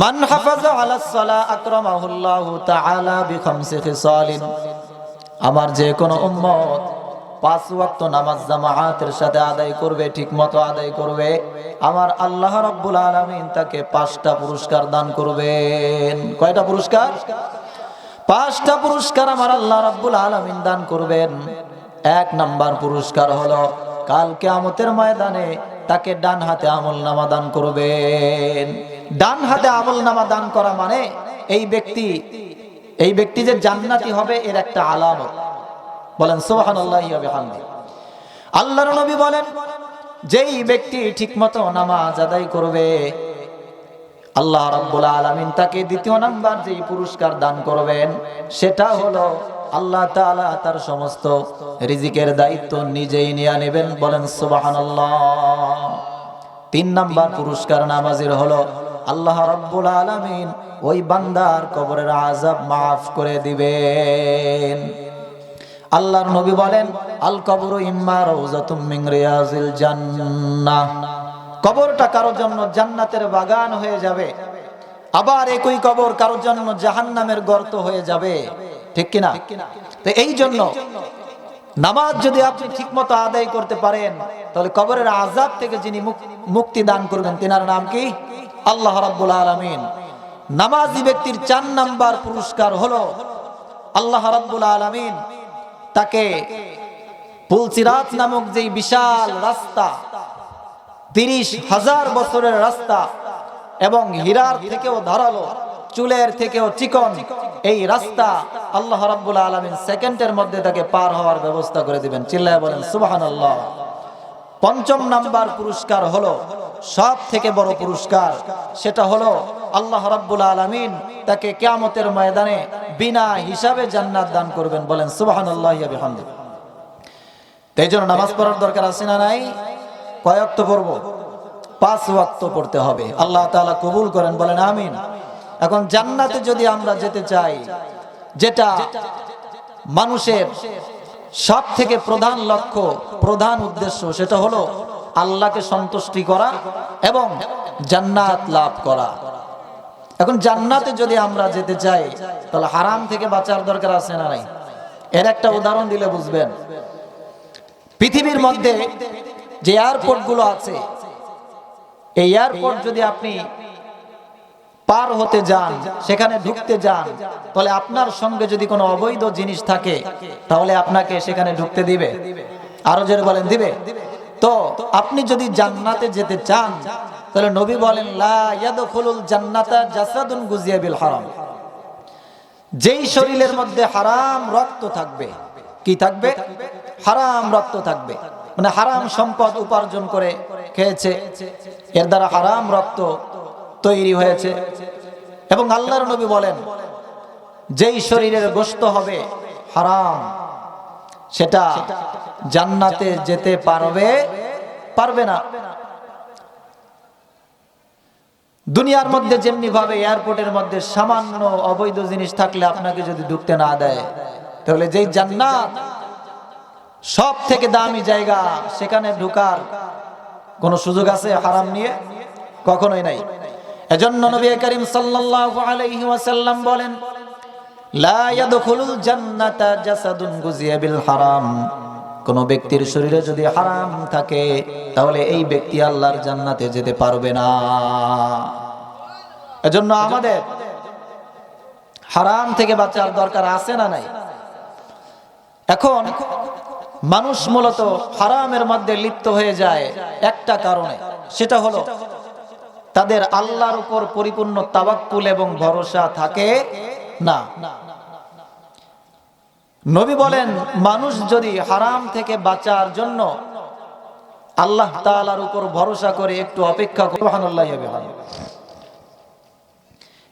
মান হাফাযা আলাস সালাহ আকরামাহুল্লাহু তাআলা বিখামসি খিসালিন, আমার যে কোনো উম্মত 5 ওয়াক্ত নামাজ জামাআতের সাথে আদায় করবে, ঠিকমতো আদায় করবে, আমার আল্লাহ রাব্বুল আলামিন তাকে 5টা পুরস্কার দান করবেন। কয়টা পুরস্কার? 5টা পুরস্কার আমার আল্লাহ রাব্বুল আলামিন দান করবেন। 1 নাম্বার পুরস্কার হলো কাল কিয়ামতের ময়দানে তাকে ডান হাতে আমলনামা দান করবেন। ডান হাতে আমলনামা দান করা মানে এই ব্যক্তি যে জান্নাতি হবে এর একটা আলামত। বলেন সুবহানাল্লাহি ওয়া বিহামদিহি। আল্লাহর নবী বলেন যেই ব্যক্তি ঠিকমতো নামাজ আদায় করবে, আল্লাহ রাব্বুল আলামিন তাকে 2য় নাম্বার যেই পুরস্কার দান করবেন সেটা হলো আল্লাহ তাআলা তার সমস্ত রিজিকের দায়িত্ব নিজেই নিয়ে নেবেন। বলেন সুবহানাল্লাহ। 3 নাম্বার পুরস্কার নামাজের হলো আল্লাহ রাব্বুল আলামিন ওই বান্দার কবরের আযাব maaf করে দিবেন। আল্লাহর নবী বলেন আল কবরু ইম্মা রাউযাতুম মিন রিয়াজিল জান্নাহ, কবরটা কারোর জন্য জান্নাতের বাগান হয়ে যাবে, আবার একই কবর কারোর জন্য জাহান্নামের গর্ত হয়ে যাবে। ঠিক কিনা? তো এই জন্য নামাজ যদি আপনি ঠিকমতো আদায় করতে পারেন তাহলে কবরের আযাব থেকে যিনি মুক্তি দান করবেন তিনার নাম কি? আল্লাহ রাব্বুল আলামিন। নামাজি ব্যক্তির 4 নাম্বার পুরস্কার হলো আল্লাহ রাব্বুল আলামিন তাকে পুলসিরাত নামক যেই বিশাল রাস্তা, 30,000 বছরের রাস্তা, এবং হীরার থেকেও ধারালো, চুলের থেকেও চিকন এই রাস্তা আল্লাহ রাব্বুল আলামিন সেকেন্ডের মধ্যে তাকে পার হওয়ার ব্যবস্থা করে দিবেন। চিল্লায় বলেন সুবহানাল্লাহ। ৫ম নাম্বার পুরস্কার হলো সব থেকে বড় পুরস্কার, সেটা হলো আল্লাহ রাব্বুল আলামিন তাকে কিয়ামতের ময়দানে বিনা হিসাবে জান্নাত দান করবেন। বলেন সুবহানাল্লাহি ওয়া বিহামদিহি। তাই জন্য নামাজ পড়ার দরকার আছে না নাই? কয় ওয়াক্ত পড়ব? 5 ওয়াক্ত পড়তে হবে। আল্লাহ তাআলা কবুল করেন, বলেন আমিন। এখন জান্নাতে যদি আমরা যেতে চাই, যেটা মানুষের সব থেকে প্রধান লক্ষ্য, প্রধান উদ্দেশ্য, সেটা হলো আল্লাহকে সন্তুষ্টি করা এবং জান্নাত লাভ করা। এখন জান্নাতে যদি আমরা যেতে চাই, তাহলে হারাম থেকে বাঁচার দরকার আছে না নাই? এর একটা উদাহরণ দিলে বুঝবেন। পৃথিবীর মধ্যে যে এয়ারপোর্ট গুলো আছে, এই এয়ারপোর্ট যদি আপনি পার হতে যান, সেখানে ঢুকতে যান, তাহলে আপনার সঙ্গে যদি কোনো অবৈধ জিনিস থাকে, তাহলে আপনাকে সেখানে ঢুকতে দিবে? আরো জোরে বলেন, দিবে? তো আপনি যদি জান্নাতে যেতে চান, তাহলে নবী বলেন লা ইয়াদখুলুল জান্নাতা জাসাদুন গুজিয়া বিল হারাম। যেই শরীরের মধ্যে হারাম রক্ত থাকবে, কি থাকবে? হারাম রক্ত থাকবে, মানে হারাম সম্পদ উপার্জন করে খেয়েছে, এর দ্বারা হারাম রক্ত তৈরি হয়েছে। এবং আল্লাহর নবী বলেন যেই শরীরের গোশত হবে হারাম, সেটা জান্নাতে যেতে পারবে না। দুনিয়ার মধ্যে যেমনি ভাবে এয়ারপোর্টের মধ্যে সামান্য অবৈধ জিনিস থাকলে আপনাকে যদি ঢুকতে না দেয়, তাহলে যেই জান্নাত সব থেকে দামি জায়গা, সেখানে ঢোকার কোন সুযোগ আছে হারাম নিয়ে? কখনোই নাই। এজন্য নবী করিম সাল্লাল্লাহু আলাইহি ওয়াসাল্লাম বলেন লা ইয়াদখুলুল জান্নাতা জাসাদুন গুজিয়া বিল হারাম। কোন ব্যক্তির শরীরে যদি হারাম থাকে, তাহলে এই ব্যক্তি আল্লাহর জান্নাতে যেতে পারবে না। এজন্য আমাদের হারাম থেকে বাঁচার দরকার আছে না নাই? এখন মানুষ মূলত হারামের মধ্যে লিপ্ত হয়ে যায় একটা কারণে, সেটা হলো তাদের আল্লাহর উপর পরিপূর্ণ তাওয়াক্কুল এবং ভরসা থাকে না। নবী বলেন মানুষ যদি হারাম থেকে বাঁচার জন্য আল্লাহ তাআলার উপর ভরসা করে একটু অপেক্ষা করে, সুবহানাল্লাহি ওয়া বিহামদিহি।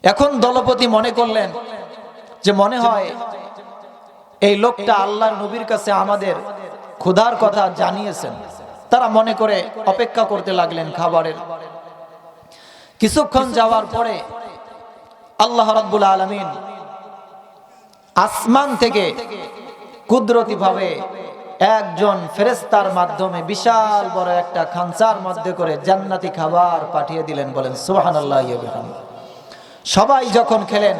এখন দলপতি মনে করলেন যে মনে হয় এই লোকটা আল্লাহর নবীর কাছে আমাদের ক্ষুধার কথা জানিয়েছেন। তারা মনে করে অপেক্ষা করতে লাগলেন খাবারের। কিছুক্ষণ যাওয়ার পরে আল্লাহ রাব্বুল আলামিন আসমান থেকে কুদরতি ভাবে একজন ফেরেশতার মাধ্যমে বিশাল বড় একটা খানসার মধ্যে করে জান্নাতি খাবার পাঠিয়ে দিলেন। বলেন সুবহানাল্লাহি ওয়া বিহামদিহি। সবাই যখন খেলেন,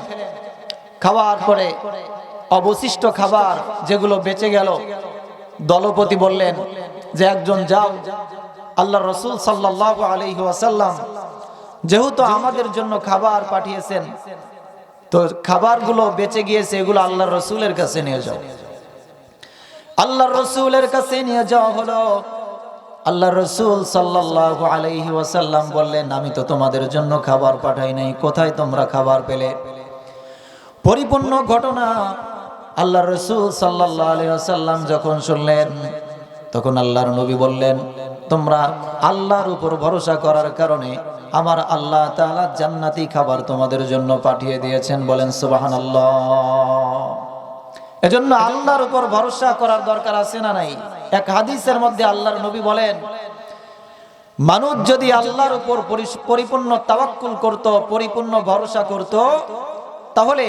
খাওয়ার পরে অবশিষ্ট খাবার যেগুলো বেঁচে গেল, দলপতি বললেন যে একজন যাও, আল্লাহর রাসূল সাল্লাল্লাহু আলাইহি ওয়াসাল্লাম যেহেতু আমাদের জন্য খাবার পাঠিয়েছেন, তো খাবারগুলো বেঁচে গিয়েছে, এগুলো আল্লাহর রাসূলের কাছে নিয়ে যাও। আল্লাহর রাসূলের কাছে নিয়ে যাওয়া হলো। আল্লাহর রাসূল সাল্লাল্লাহু আলাইহি ওয়াসাল্লাম বললেন আমি তো তোমাদের জন্য খাবার পাঠাই নাই, কোথায় তোমরা খাবার পেলে? পরিপূর্ণ ঘটনা আল্লাহর রাসূল সাল্লাল্লাহু আলাইহি ওয়াসাল্লাম যখন শুনলেন, তখন আল্লাহর নবী বললেন তোমরা আল্লাহর উপর ভরসা করার কারণে আমার আল্লাহ তাআলা জান্নাতি খাবার তোমাদের জন্য পাঠিয়ে দিয়েছেন। বলেন সুবহানাল্লাহ। এজন্য আল্লাহর উপর ভরসা করার দরকার আছে না নাই? এক হাদিসের মধ্যে আল্লাহর নবী বলেন মানুষ যদি আল্লাহর উপর পরিপূর্ণ তাওয়াক্কুল করত, পরিপূর্ণ ভরসা করত, তাহলে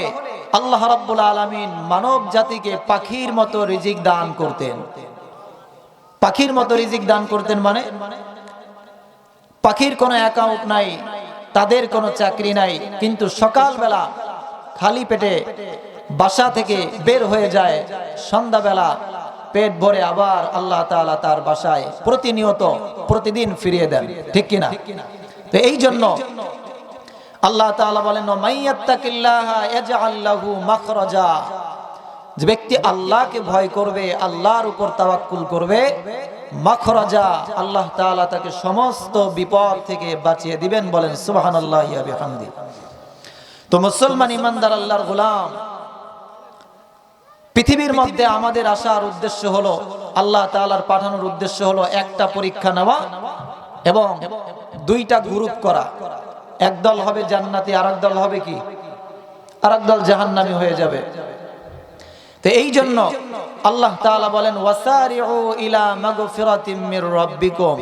আল্লাহ রাব্বুল আলামিন মানব জাতিকে পাখির মতো রিজিক দান করতেন। পাখির মতো রিজিক দান করতেন মানে পাখির কোনো অ্যাকাউন্ট নাই, তাদের কোনো চাকরি নাই, কিন্তু সকালবেলা খালি পেটে বাসা থেকে বের হয়ে যায়, সন্ধ্যাবেলা পেট ভরে আবার আল্লাহ তাআলা তার বাসায় প্রতিনিয়ত প্রতিদিন ফিরিয়ে দেন। ঠিক কিনা? তো এই জন্য আল্লাহ তাআলা বলেন মাইয়াত্তাকিল্লাহা ইয়াজআল লাহু মাখরাজা। যে ব্যক্তি আল্লাহকে ভয় করবে, আল্লাহর উপর তাওয়াক্কুল করবে, মাখরাজা, আল্লাহ তাআলা তাকে সমস্ত বিপদ থেকে বাঁচিয়ে দিবেন। বলেন সুবহানাল্লাহি ওয়া বিহামদি। তো মুসলমান ইমানদার আল্লাহর গোলাম, পৃথিবীর মধ্যে আমাদের আসার উদ্দেশ্য হলো, আল্লাহ তাআলার পাঠানোর উদ্দেশ্য হলো একটা পরীক্ষা নেওয়া এবং দুইটা গ্রুপ করা। একদল হবে জান্নাতি, আরেক দল হবে কি? আরেক দল জাহান্নামী হয়ে যাবে। তো এই জন্য আল্লাহ তাআলা বলেন ওয়াসারিউ ইলা মাগফিরাতিম মির রাব্বিকুম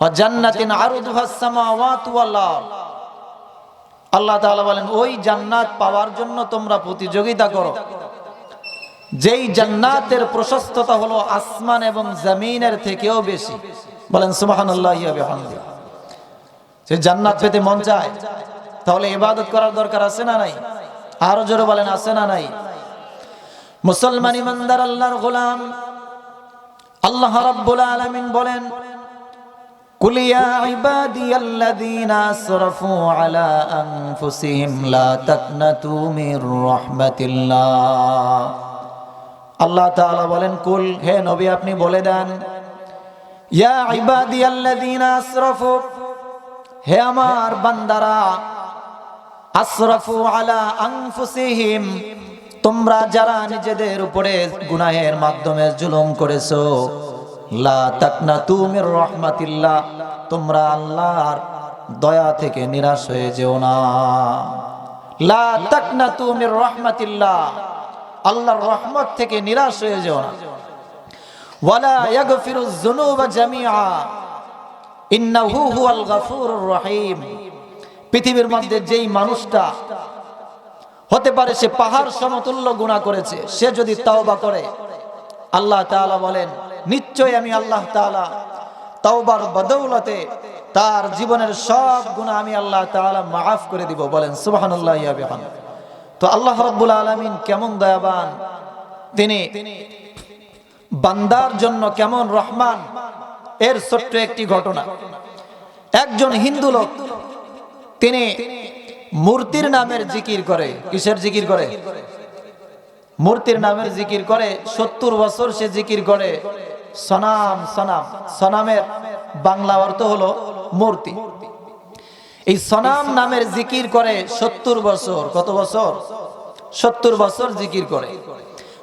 ওয়া জান্নাতিন আরদুহাস সামাওয়াতু ওয়াল আরদ। আল্লাহ তাআলা বলেন ওই জান্নাত পাওয়ার জন্য তোমরা প্রতিযোগিতা করো, যেই জান্নাতের প্রশস্ততা হলো আসমান এবং জমিনের থেকেও বেশি। বলেন সুবহানাল্লাহি ওয়া বিহামদি। যে জান্নাত পেতে মন চায়, তাহলে ইবাদত করার দরকার আছে না নাই? আরো জোরে বলেন, আছে না নাই? মুসলমান ইমানদার আল্লাহর গোলাম, আল্লাহ রাব্বুল আলামিন বলেন কুল ইয়া ইবাদিয়াল্লাযীনা আসরাফু আলা আনফুসিহিম লা তাকনাতু মির রাহমাতিল্লাহ। আল্লাহ তাআলা বলেন কুল, হে নবী আপনি বলে দেন, ইয়া ইবাদিয়াল্লাযীনা আসরাফু, হে আমার বান্দারা, আসরাফু আলা আনফুসিহিম, তোমরা যারা নিজেদের উপরে গুনাহের মাধ্যমে জুলুম করেছো, লা তাকনাতু মির রাহমাতিল্লাহ, তোমরা আল্লাহর দয়া থেকে নিরাশ হয়ে যেও না। লা তাকনাতু মির রাহমাতিল্লাহ, আল্লাহর রহমত থেকে নিরাশ হয়ে যেও না। ওয়ালা ইয়াগফিরুয যুনুবা জামিআ ইন্নাহু হুয়াল গফুরুর রহিম। পৃথিবীর মধ্যে যেই মানুষটা হতে পারে সে পাহাড় সমতুল্য গুনাহ করেছে, সে যদি তাওবা করে, আল্লাহ তাআলা বলেন নিশ্চয়ই আমি আল্লাহ তাআলা তাওবার বদৌলতে তার জীবনের সব গুনাহ আমি আল্লাহ তাআলা মাফ করে দিব। বলেন সুবহানাল্লাহি ওয়া বিহামদিহি। তো আল্লাহ রাব্বুল আলামিন কেমন দয়াবান, তিনি বান্দার জন্য কেমন রহমান। এর ছোট্ট একটি ঘটনা, একজন হিন্দু লোক, তিনি মূর্তির নামের জিকির করে। কিসের জিকির করে? মূর্তির নামের জিকির করে। 70 বছর সে জিকির করে সনাম। সনাম, সনামের বাংলা অর্থ হলো মূর্তি। এই সনাম নামের জিকির করে 70 বছর। কত বছর? 70 বছর জিকির করে।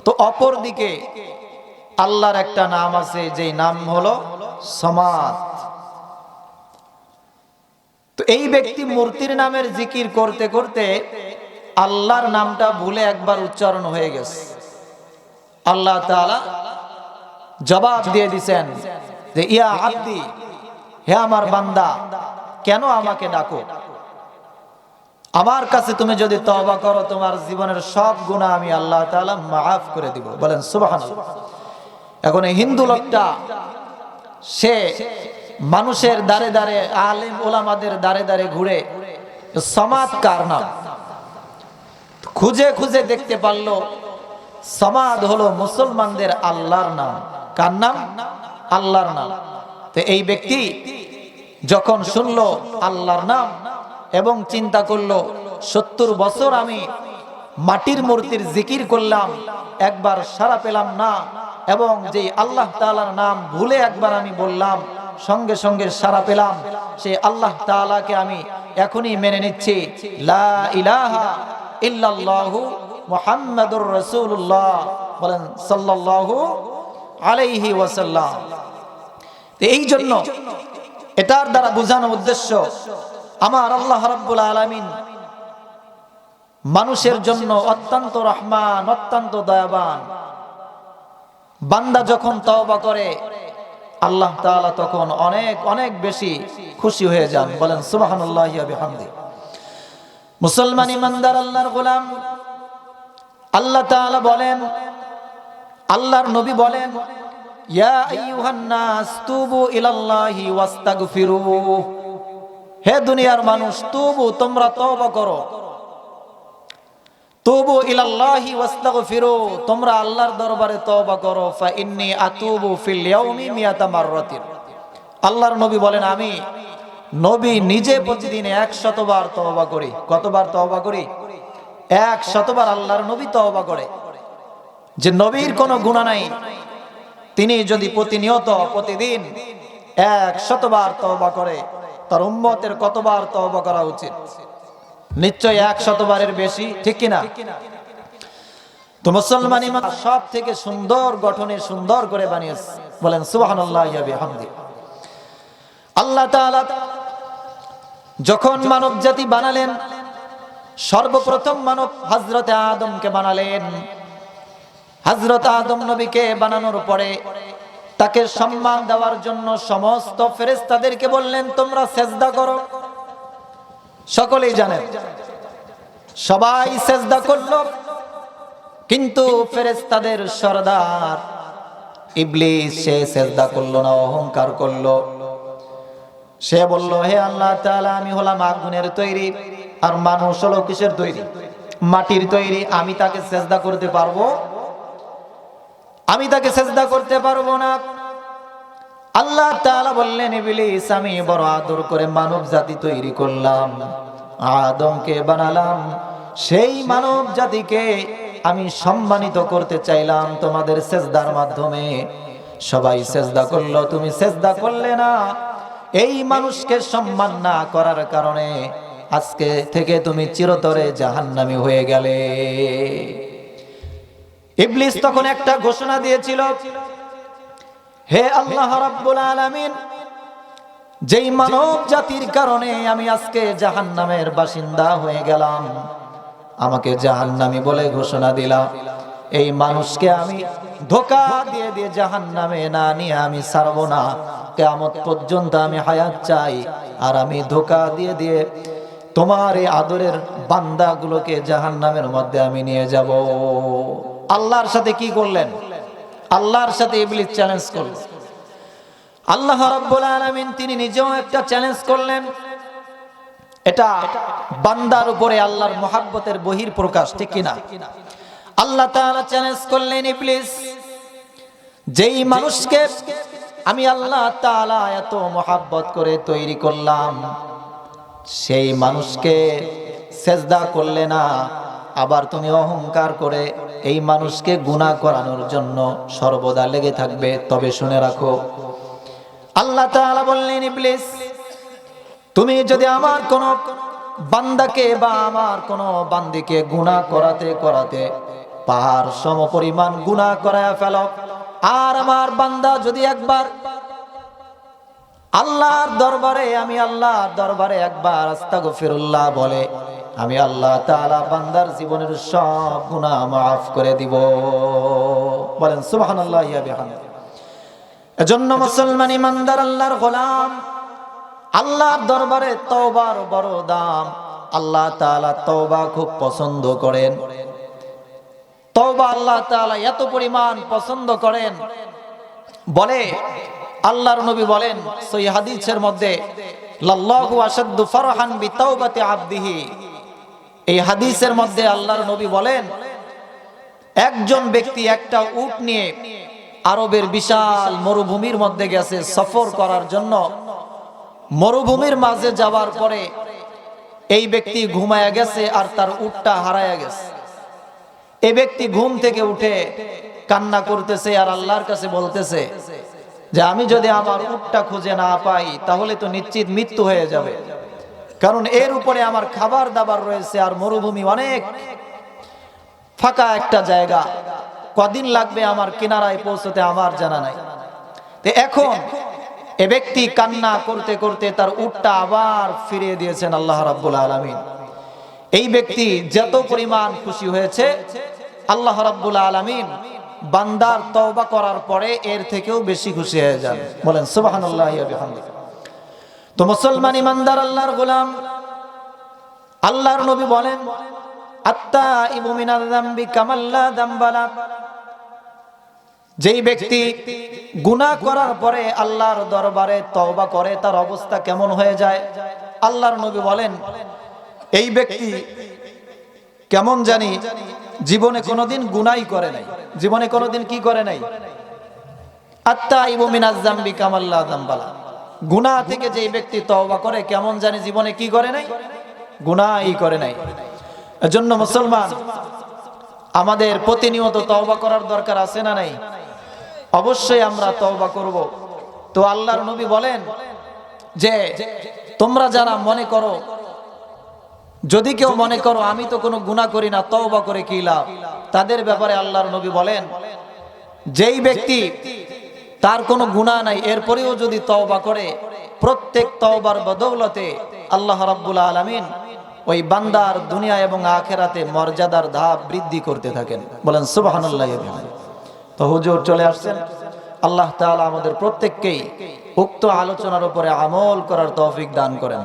তো অপর দিকে আল্লাহর একটা নাম আছে, যেই নাম হলো সমাদ। তো এই ব্যক্তি মূর্তির নামের জিকির করতে করতে আল্লাহর নামটা ভুলে একবার উচ্চারণ হয়ে গেছে। আল্লাহ তাআলা জবাব দিয়ে দিবেন যে ইয়া আব্দি, হে আমার বান্দা, কেন আমাকে ডাকো? আমার কাছে তুমি যদি তওবা করো, তোমার জীবনের সব গুনাহ আমি আল্লাহ তাআলা মাফ করে দিব। বলেন সুবহানাল্লাহ। এখন এই হিন্দু লোকটা, সে মানুষের দাঁড়ে দাঁড়ে, আলেম ওলামাদের দাঁড়ে দাঁড়ে ঘুরে সমাদ কার নাম খুঁজে খুঁজে দেখতে পারলো। সমাদ হলো মুসলমানদের আল্লাহর নাম। কার নাম? আল্লাহর নাম। তো এই ব্যক্তি যখন শুনলো আল্লাহর নাম এবং চিন্তা করলো 70 বছর আমি মাটির মূর্তির জিকির করলাম, একবার সাড়া পেলাম না, এবং যে আল্লাহ তাআলার নাম ভুলে একবার আমি বললাম, সঙ্গে সঙ্গে সাড়া পেলাম। সেই আল্লাহ তাআলাকে আমি এখনই মেনে নিচ্ছি। লা ইলাহা ইল্লাল্লাহু মুহাম্মাদুর রাসূলুল্লাহ। বলেন সাল্লাল্লাহু আলাইহি ওয়াসাল্লাম। এই জন্য এটার দ্বারা বোঝানো উদ্দেশ্য, আমার আল্লাহ রাব্বুল আলামিন মানুষের জন্য অত্যন্ত রহমান, অত্যন্ত দয়াবান। বান্দা যখন তওবা করে, আল্লাহ তাআলা তখন অনেক অনেক বেশি খুশি হয়ে যান। বলেন সুবহানাল্লাহি ওয়া বিহামদিহি। মুসলমান ইমানদার আল্লাহর গোলাম, আল্লাহ তাআলা বলেন, আল্লাহর নবী বলেন, ইয়া আইয়ুহান নাস তুবু ইলাল্লাহি ওয়াস্তাগফিরু। হে দুনিয়ার মানুষ, তুবু, তোমরা তওবা করো। তুবু ইলাল্লাহি ওয়াস্তাগফিরু, তোমরা আল্লাহর দরবারে তওবা করো। ফা ইন্নী আতুবু ফিল ইয়াউমি মিয়াতা মাররাতিন। আল্লাহর নবী বলেন, আমি নবী নিজে প্রতিদিন 100 বার তওবা করি। কতবার তওবা করি? 100 বার আল্লাহর নবী তওবা করে। যে নবীর কোনো গুনাহ নাই, তিনি যদি প্রতিনিয়ত প্রতিদিন 100বার তওবা করে, তার উম্মতের কতবার তওবা করা উচিত? নিশ্চয়ই 100বারের বেশি, ঠিক কিনা? তো মুসলমান ইমান সব থেকে সুন্দর গঠনে সুন্দর করে বানিয়েছে, বলেন সুবহানাল্লাহি ওয়া বিহামদি। আল্লাহ তাআলা যখন মানব জাতি বানালেন, সর্বপ্রথম মানব হযরতে আদমকে বানালেন। হযরত আদম নবীকে বানানোর পরে তাকে সম্মান দেওয়ার জন্য সমস্ত ফেরেশতাদেরকে বললেন, তোমরা সেজদা করো। সকলেই জানেন, সবাই সেজদা করলো, কিন্তু ফেরেশতাদের সরদার ইবলিস সে সেজদা করলো না, অহংকার করলো। সে বলল, হে আল্লাহ তাআলা, আমি হলাম আগুনের তৈরি আর মানুষ হলো কিসের তৈরি? মাটির তৈরি। আমি তাকে সেজদা করতে পারবো? আমি তাকে সেজদা করতে পারবো না। আল্লাহ তাআলা বললেন, ইবলিস, আমি বড় আদর করে মানব জাতি তৈরি করলাম, আদমকে বানালাম, সেই মানব জাতিকে আমি সম্মানিত করতে চাইলাম তোমাদের সেজদার মাধ্যমে। সবাই সেজদা করলো, তুমি সেজদা করলে না। এই মানুষকে সম্মান না করার কারণে আজকে থেকে তুমি চিরতরে জাহান্নামী হয়ে গেলে। ইবলিস তখন একটা ঘোষণা দিয়েছিল, হে আল্লাহ রাব্বুল আলামিন, যেই মানব জাতির কারণে আমি আজকে জাহান্নামের বাসিন্দা হয়ে গেলাম, আমাকে জাহান্নামী বলে ঘোষণা দিলাম, এই মানুষকে আমি ধোঁকা দিয়ে দিয়ে জাহান্নামে না নিয়ে আমি ছাড়বো না। কিয়ামত পর্যন্ত আমি হায়াত চাই, আর আমি ধোঁকা দিয়ে দিয়ে তোমার এই আদরের বান্দাগুলোকে জাহান্নামের মধ্যে আমি নিয়ে যাব। আল্লাহর সাথে কি করলেন? আল্লাহর সাথে ইবলিস চ্যালেঞ্জ করল। আল্লাহ রাব্বুল আলামিন তিনি নিজেও একটা চ্যালেঞ্জ করলেন। এটা বান্দার উপরে আল্লাহর মহব্বতের বহির প্রকাশ, ঠিক কিনা? আল্লাহ তাআলা চ্যালেঞ্জ করলেন, ইবলিস, যেই মানুষকে আমি আল্লাহ তাআলা এত মহব্বত করে তৈরি করলাম, সেই মানুষকে সেজদা করলে না, আবার তুমি অহংকার করে এই মানুষকে গুনাহ করানোর জন্য সর্বদা লেগে থাকবে। তবে শুনে রাখো, আল্লাহ তাআলা বললেন, ইবলিস, তুমি যদি আমার কোন বান্দাকে বা আমার কোন বান্দিকে গুনাহ করাতে করাতে পাহাড় সমপরিমাণ গুনাহ করায়া ফেলো, আর আমার বান্দা যদি একবার আল্লাহর দরবারে, আমি আল্লাহর দরবারে একবার আস্তাগফিরুল্লাহ বলে, আমি আল্লাহ তাআলা বান্দার জীবনের সব গুনাহ মাফ করে দিব। বলেন সুবহানাল্লাহি ওয়া বিহামদিহি। এজন্য মুসলমান ইমানদার আল্লাহর গোলাম, আল্লাহর দরবারে তওবার বড় দাম। আল্লাহ তাআলা তওবা খুব পছন্দ করেন। তওবা আল্লাহ তাআলা এত পরিমাণ পছন্দ করেন, বলে আল্লাহর নবী বলেন সহিহ হাদিসের মধ্যে, লাল্লাহু আশাদ্দু ফারহান বিতাওবাতি আবদিহি। এই হাদিসের মধ্যে আল্লাহর নবী বলেন, একজন ব্যক্তি একটা উট নিয়ে আরবের বিশাল মরুভূমির মধ্যে গেছে সফর করার জন্য। মরুভূমির মাঝে যাওয়ার পরে এই ব্যক্তি ঘুমায়া গেছে আর তার উটটা হারায়া গেছে। এই ব্যক্তি ঘুম থেকে উঠে কান্না করতেছে আর আল্লাহর কাছে বলতেছে যে আমি যদি আমার উটটা খুঁজে না পাই তাহলে তো নিশ্চিত মৃত্যু হয়ে যাবে, কারণ এর উপরে আমার খাবার দাবার রয়েছে, আর মরুভূমি অনেক ফাঁকা একটা জায়গা, কদিন লাগবে আমার কিনারায় পৌঁছতে আমার জানা নাই। তো এখন এ ব্যক্তি কান্না করতে করতে তার উটটা আবার ফিরিয়ে দিয়েছেন আল্লাহ রাব্বুল আলামিন। এই ব্যক্তি যত পরিমাণ খুশি হয়েছে, আল্লাহ রাব্বুল আলামিন বান্দার তওবা করার পরে এর থেকেও বেশি খুশি হয়ে যান। বলেন সুবহানাল্লাহি ওয়া বিহামদিহি। তো মুসলমান ইমানদার আল্লাহর গোলাম, আল্লাহর নবী বলেন, আত্তাইবু মিনাল যামবি কামাল্লা যামবালা। যেই ব্যক্তি গুনাহ করার পরে আল্লাহর দরবারে তওবা করে তার অবস্থা কেমন হয়ে যায়? আল্লাহর নবী বলেন, এই ব্যক্তি কেমন জানি জীবনে কোনোদিন গুনাহই করে নাই, জীবনে কোনোদিন কি করে নাই? আত্তাইবু মিনাজ যামবি কামাল্লা যামবালা। গুনাহ থেকে যেই ব্যক্তি তওবা করে কেমন জানি জীবনে কি করে নাই? গুনাহই করে নাই। এজন্য মুসলমান, আমাদের প্রতিনিয়ত তওবা করার দরকার আছে না নাই? অবশ্যই আমরা তওবা করব। তো আল্লাহর নবী বলেন যে তোমরা যারা মনে করো, যদি কেউ মনে করো আমি তো কোনো গুনাহ করি না, তওবা করে কি লাভ, তাদের ব্যাপারে আল্লাহর নবী বলেন যেই ব্যক্তি তার কোনো গুনাহ নাই এরপরেও যদি তওবা করে, প্রত্যেক তওবার বদৌলতে আল্লাহ রাব্বুল আলামিন ওই বান্দার দুনিয়া এবং আখিরাতে মর্যাদার ধাপ বৃদ্ধি করতে থাকেন। বলেন সুবহানাল্লাহ। তো হুজুর চলে আসছেন, আল্লাহ তাআলা আমাদের প্রত্যেককেই উক্ত আলোচনার উপরে আমল করার তৌফিক দান করেন।